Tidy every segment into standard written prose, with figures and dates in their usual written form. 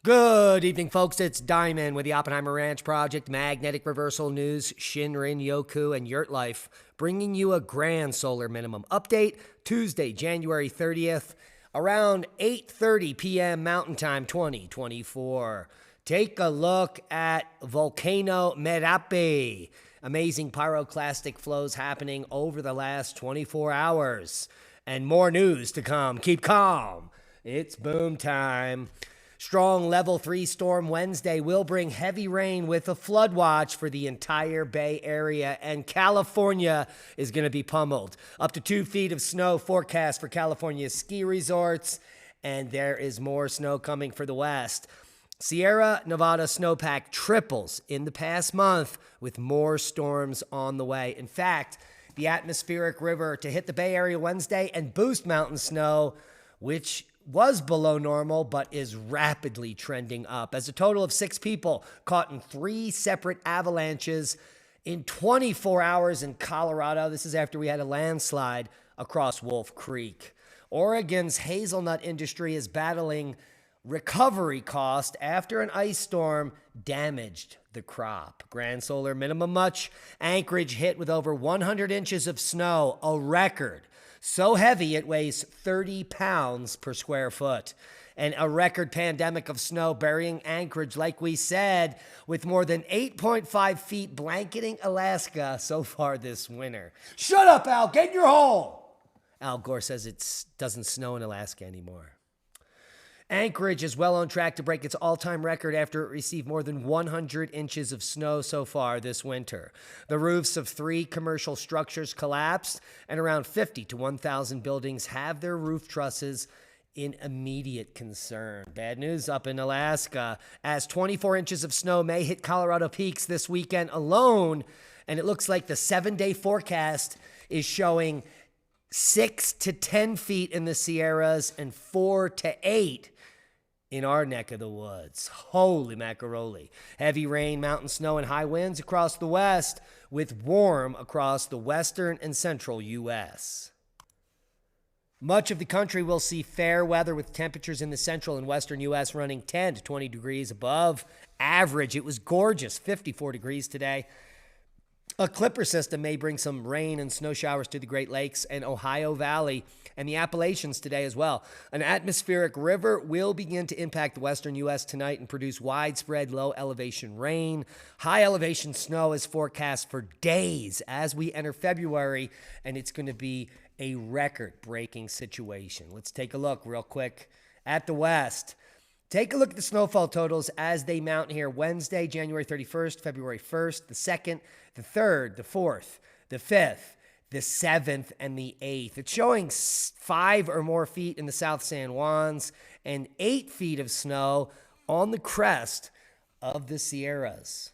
Good evening, folks. It's Diamond with the Oppenheimer Ranch Project, Magnetic Reversal News, Shinrin Yoku, and Yurt Life, bringing you a grand solar minimum update Tuesday, January 30th, around 8:30 p.m. Mountain Time 2024. Take a look at Volcano Merapi. Amazing pyroclastic flows happening over the last 24 hours. And more news to come. Keep calm. It's boom time. Strong level 3 storm Wednesday will bring heavy rain with a flood watch for the entire Bay Area, and California is going to be pummeled. Up to 2 feet of snow forecast for California's ski resorts, and there is more snow coming for the West. Sierra Nevada snowpack triples in the past month with more storms on the way. In fact, the atmospheric river to hit the Bay Area Wednesday and boost mountain snow, which was below normal but is rapidly trending up, as a total of 6 people caught in 3 separate avalanches in 24 hours in Colorado. This is after we had a landslide across Wolf Creek. Oregon's hazelnut industry is battling recovery cost after an ice storm damaged the crop. Grand solar minimum much. Anchorage hit with over 100 inches of snow, a record. So heavy it weighs 30 pounds per square foot. And a record pandemic of snow burying Anchorage, like we said, with more than 8.5 feet blanketing Alaska so far this winter. Shut up, Al. Get in your hole. Al Gore says it doesn't snow in Alaska anymore. Anchorage is well on track to break its all-time record after it received more than 100 inches of snow so far this winter. The roofs of 3 commercial structures collapsed, and around 50 to 1,000 buildings have their roof trusses in immediate concern. Bad news up in Alaska, as 24 inches of snow may hit Colorado peaks this weekend alone, and it looks like the 7-day forecast is showing 6 to 10 feet in the Sierras and 4 to 8 in our neck of the woods. Holy macaroni. Heavy rain, mountain snow, and high winds across the west, with warm across the western and central U.S. Much of the country will see fair weather, with temperatures in the central and western U.S. running 10 to 20 degrees above average. It was gorgeous, 54 degrees today. A clipper system may bring some rain and snow showers to the Great Lakes and Ohio Valley and the Appalachians today as well. An atmospheric river will begin to impact the western U.S. tonight and produce widespread low-elevation rain. High-elevation snow is forecast for days as we enter February, and it's going to be a record-breaking situation. Let's take a look real quick at the west. Take a look at the snowfall totals as they mount here. Wednesday, January 31st, February 1st, the 2nd, the 3rd, the 4th, the 5th, the 7th, and the 8th. It's showing 5 or more feet in the South San Juans and 8 feet of snow on the crest of the Sierras.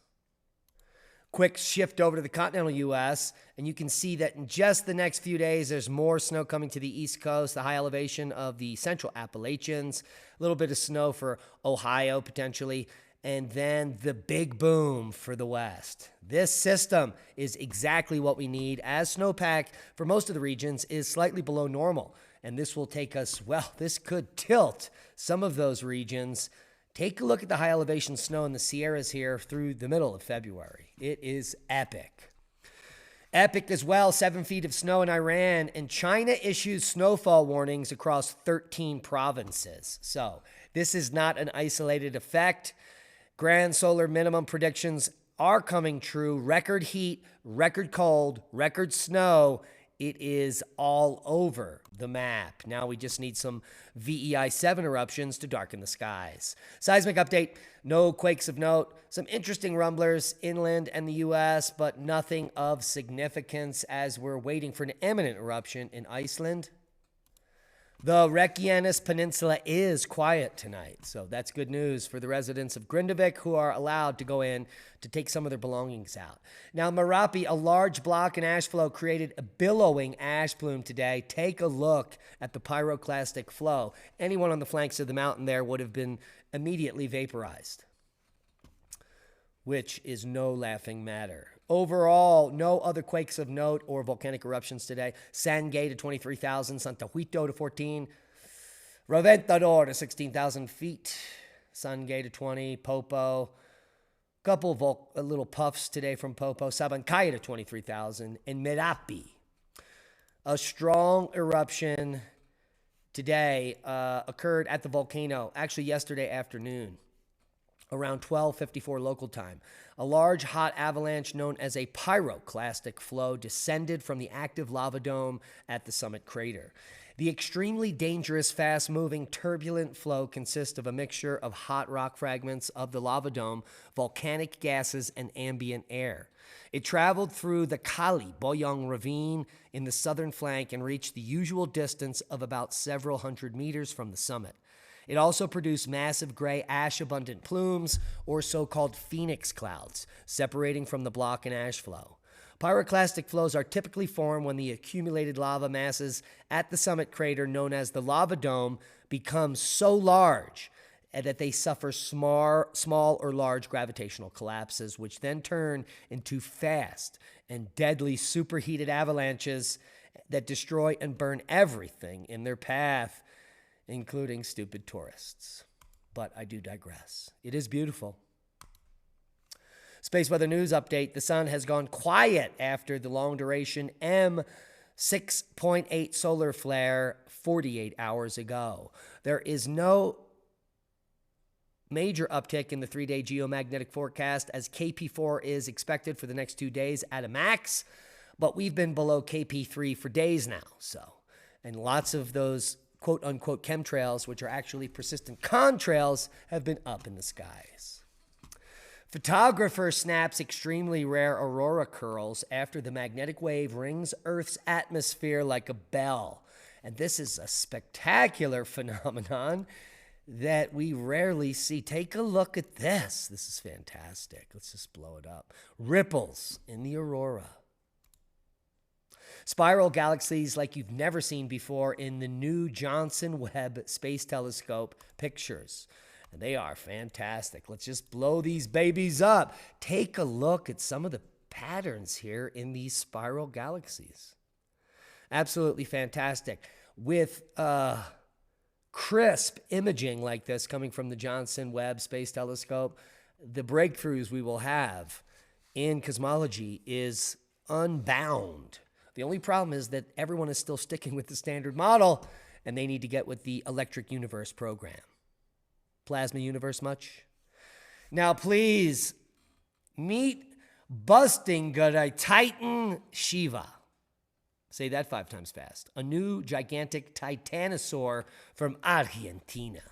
Quick shift over to the continental U.S., and you can see that in just the next few days, there's more snow coming to the East Coast, the high elevation of the central Appalachians, a little bit of snow for Ohio potentially, and then the big boom for the West. This system is exactly what we need, as snowpack for most of the regions is slightly below normal, and this will take us, well, this could tilt some of those regions. Take a look at the high elevation snow in the Sierras here through the middle of February. It is epic. Epic as well, 7 feet of snow in Iran, and China issues snowfall warnings across 13 provinces. So this is not an isolated effect. Grand solar minimum predictions are coming true. Record heat, record cold, record snow. It is all over the map. Now we just need some VEI 7 eruptions to darken the skies. Seismic update, no quakes of note. Some interesting rumblers inland and the U.S., but nothing of significance as we're waiting for an imminent eruption in Iceland. The Reykjanes Peninsula is quiet tonight, so that's good news for the residents of Grindavik, who are allowed to go in to take some of their belongings out. Now, Merapi, a large block in ash flow, created a billowing ash plume today. Take a look at the pyroclastic flow. Anyone on the flanks of the mountain there would have been immediately vaporized, which is no laughing matter. Overall, no other quakes of note or volcanic eruptions today. Sangay to 23,000, Santa Huito to 14, Reventador to 16,000 feet, Sungay to 20, Popo. Couple of little puffs today from Popo. Sabancaya to 23,000. And Merapi. A strong eruption today occurred at the volcano, actually yesterday afternoon, around 12:54 local time. A large hot avalanche known as a pyroclastic flow descended from the active lava dome at the summit crater. The extremely dangerous, fast-moving, turbulent flow consists of a mixture of hot rock fragments of the lava dome, volcanic gases, and ambient air. It traveled through the Kali Boyong ravine in the southern flank and reached the usual distance of about several hundred meters from the summit. It also produced massive gray ash-abundant plumes, or so-called phoenix clouds, separating from the block and ash flow. Pyroclastic flows are typically formed when the accumulated lava masses at the summit crater, known as the lava dome, become so large that they suffer small or large gravitational collapses, which then turn into fast and deadly superheated avalanches that destroy and burn everything in their path, including stupid tourists. But I do digress. It is beautiful. Space weather news update. The sun has gone quiet after the long-duration M6.8 solar flare 48 hours ago. There is no major uptick in the 3-day geomagnetic forecast, as KP4 is expected for the next 2 days at a max, but we've been below KP3 for days now. And lots of those quote-unquote chemtrails, which are actually persistent contrails, have been up in the skies. Photographer snaps extremely rare aurora curls after the magnetic wave rings Earth's atmosphere like a bell. And this is a spectacular phenomenon that we rarely see. Take a look at this. This is fantastic. Let's just blow it up. Ripples in the aurora. Spiral galaxies like you've never seen before in the new Johnson Webb Space Telescope pictures. And they are fantastic. Let's just blow these babies up. Take a look at some of the patterns here in these spiral galaxies. Absolutely fantastic. With crisp imaging like this coming from the Johnson Webb Space Telescope, the breakthroughs we will have in cosmology is unbound. The only problem is that everyone is still sticking with the standard model, and they need to get with the Electric Universe program. Plasma universe much? Now, please meet busting a Titan Shiva. Say that 5 times fast. A new gigantic Titanosaur from Argentina.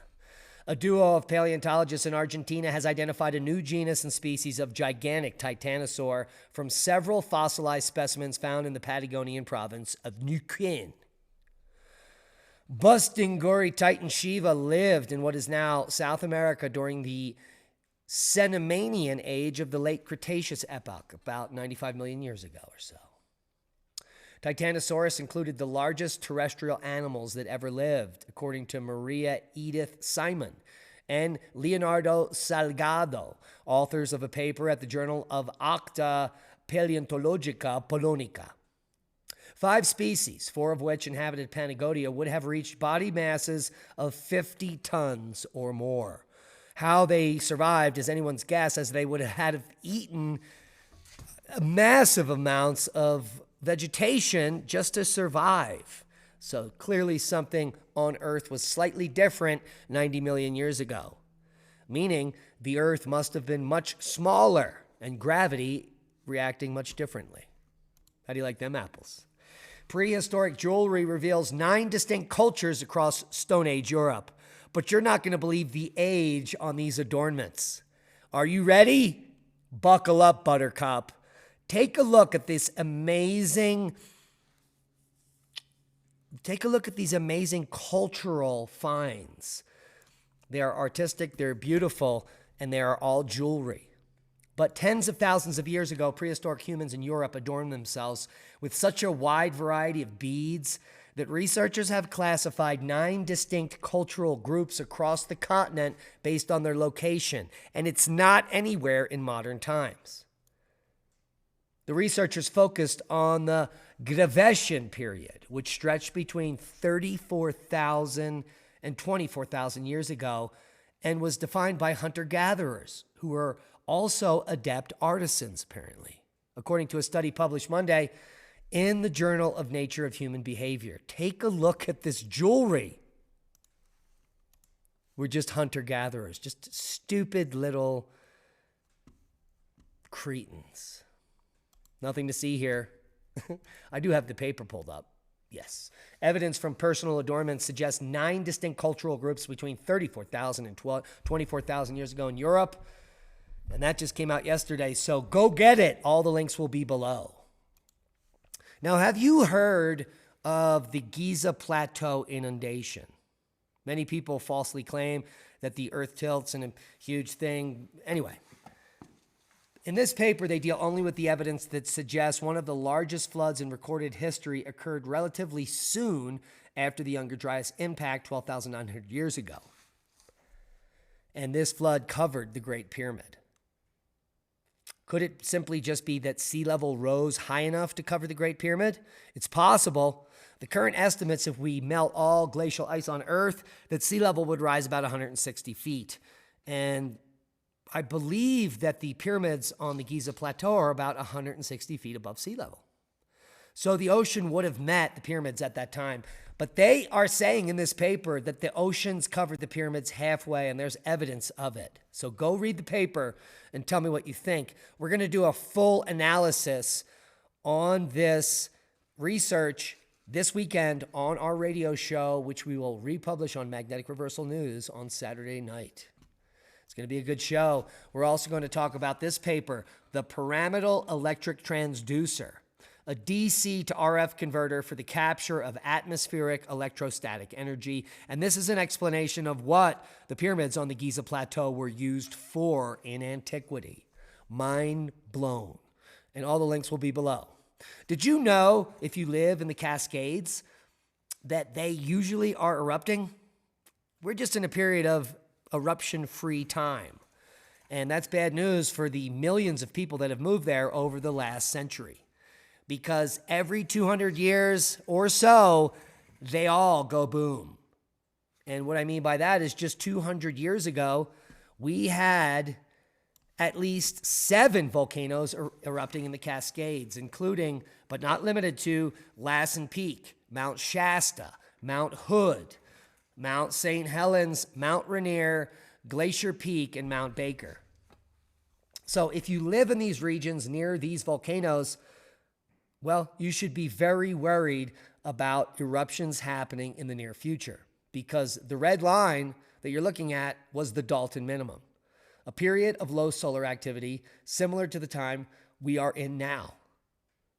A duo of paleontologists in Argentina has identified a new genus and species of gigantic Titanosaur from several fossilized specimens found in the Patagonian province of Neuquén. Bustingori Titan Shiva lived in what is now South America during the Cenomanian age of the late Cretaceous epoch, about 95 million years ago or so. Titanosaurus included the largest terrestrial animals that ever lived, according to Maria Edith Simon and Leonardo Salgado, authors of a paper at the Journal of Acta Paleontologica Polonica. 5 species, 4 of which inhabited Patagonia, would have reached body masses of 50 tons or more. How they survived is anyone's guess, as they would have had eaten massive amounts of vegetation just to survive. So clearly something on Earth was slightly different 90 million years ago, meaning the Earth must have been much smaller and gravity reacting much differently. How do you like them apples? Prehistoric Jewelry reveals 9 distinct cultures across Stone Age Europe, but you're not going to believe the age on these adornments. Are you ready? Buckle up, Buttercup. Take a look at these amazing cultural finds. They are artistic, they're beautiful, and they are all jewelry. But tens of thousands of years ago, prehistoric humans in Europe adorned themselves with such a wide variety of beads that researchers have classified 9 distinct cultural groups across the continent based on their location, and it's not anywhere in modern times. The researchers focused on the Gravettian period, which stretched between 34,000 and 24,000 years ago, and was defined by hunter-gatherers who were also adept artisans, apparently, according to a study published Monday in the Journal of Nature of Human Behavior. Take a look at this jewelry. We're just hunter-gatherers, just stupid little cretins. Nothing to see here. I do have the paper pulled up. Yes. Evidence from personal adornments suggests 9 distinct cultural groups between 34,000 and 24,000 years ago in Europe. And that just came out yesterday. So go get it. All the links will be below. Now, have you heard of the Giza Plateau inundation? Many people falsely claim that the earth tilts and a huge thing. Anyway, in this paper, they deal only with the evidence that suggests one of the largest floods in recorded history occurred relatively soon after the Younger Dryas impact 12,900 years ago. And this flood covered the Great Pyramid. Could it simply just be that sea level rose high enough to cover the Great Pyramid? It's possible. The current estimates, if we melt all glacial ice on Earth, that sea level would rise about 160 feet. And I believe that the pyramids on the Giza Plateau are about 160 feet above sea level. So the ocean would have met the pyramids at that time. But they are saying in this paper that the oceans covered the pyramids halfway, and there's evidence of it. So go read the paper and tell me what you think. We're going to do a full analysis on this research this weekend on our radio show, which we will republish on Magnetic Reversal News on Saturday night. It's going to be a good show. We're also going to talk about this paper, the pyramidal electric transducer, a DC to RF converter for the capture of atmospheric electrostatic energy. And this is an explanation of what the pyramids on the Giza Plateau were used for in antiquity. Mind blown. And all the links will be below. Did you know, if you live in the Cascades, that they usually are erupting? We're just in a period of eruption-free time. And that's bad news for the millions of people that have moved there over the last century. Because every 200 years or so, they all go boom. And what I mean by that is just 200 years ago, we had at least 7 volcanoes erupting in the Cascades, including, but not limited to, Lassen Peak, Mount Shasta, Mount Hood, Mount St. Helens, Mount Rainier, Glacier Peak, and Mount Baker. So if you live in these regions near these volcanoes, well, you should be very worried about eruptions happening in the near future, because the red line that you're looking at was the Dalton minimum, a period of low solar activity similar to the time we are in now.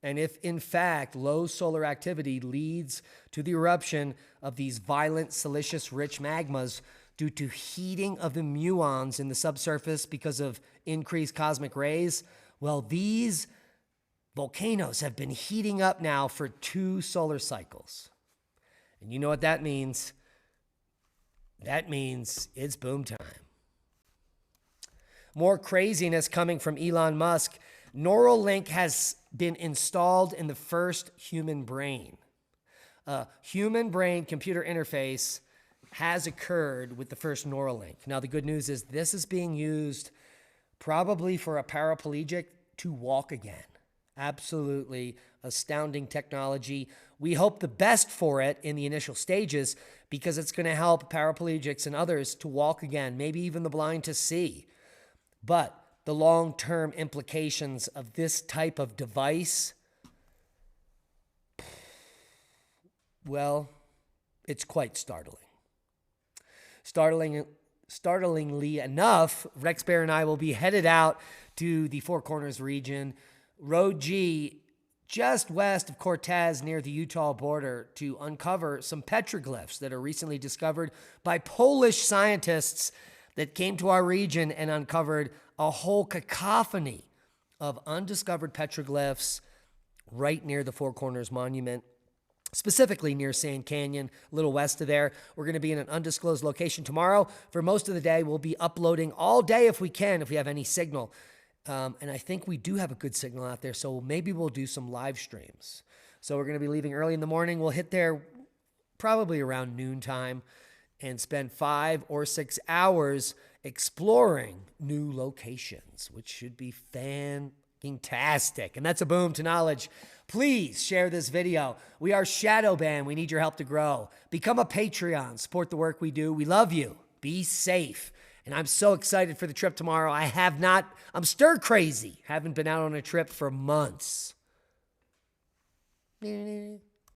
And if, in fact, low solar activity leads to the eruption of these violent siliceous-rich magmas due to heating of the muons in the subsurface because of increased cosmic rays, well, these volcanoes have been heating up now for 2 solar cycles. And you know what that means? That means it's boom time. More craziness coming from Elon Musk. Neuralink has been installed in the first human brain. A human brain computer interface has occurred with the first Neuralink. Now, the good news is this is being used probably for a paraplegic to walk again. Absolutely astounding technology. We hope the best for it in the initial stages because it's going to help paraplegics and others to walk again, maybe even the blind to see. But the long-term implications of this type of device, well, it's quite startling. Startlingly enough, Rex Bear and I will be headed out to the Four Corners region, Road G, just west of Cortez near the Utah border, to uncover some petroglyphs that are recently discovered by Polish scientists that came to our region and uncovered a whole cacophony of undiscovered petroglyphs right near the Four Corners Monument, specifically near Sand Canyon, a little west of there. We're going to be in an undisclosed location tomorrow. For most of the day, we'll be uploading all day if we can, if we have any signal. And I think we do have a good signal out there, so maybe we'll do some live streams. So we're going to be leaving early in the morning. We'll hit there probably around noontime. and spend 5 or 6 hours exploring new locations, which should be fantastic. And that's a boom to knowledge. Please share this video. We are shadow banned. We need your help to grow. Become a Patreon. Support the work we do. We love you. Be safe. And I'm so excited for the trip tomorrow. I'm stir crazy. Haven't been out on a trip for months.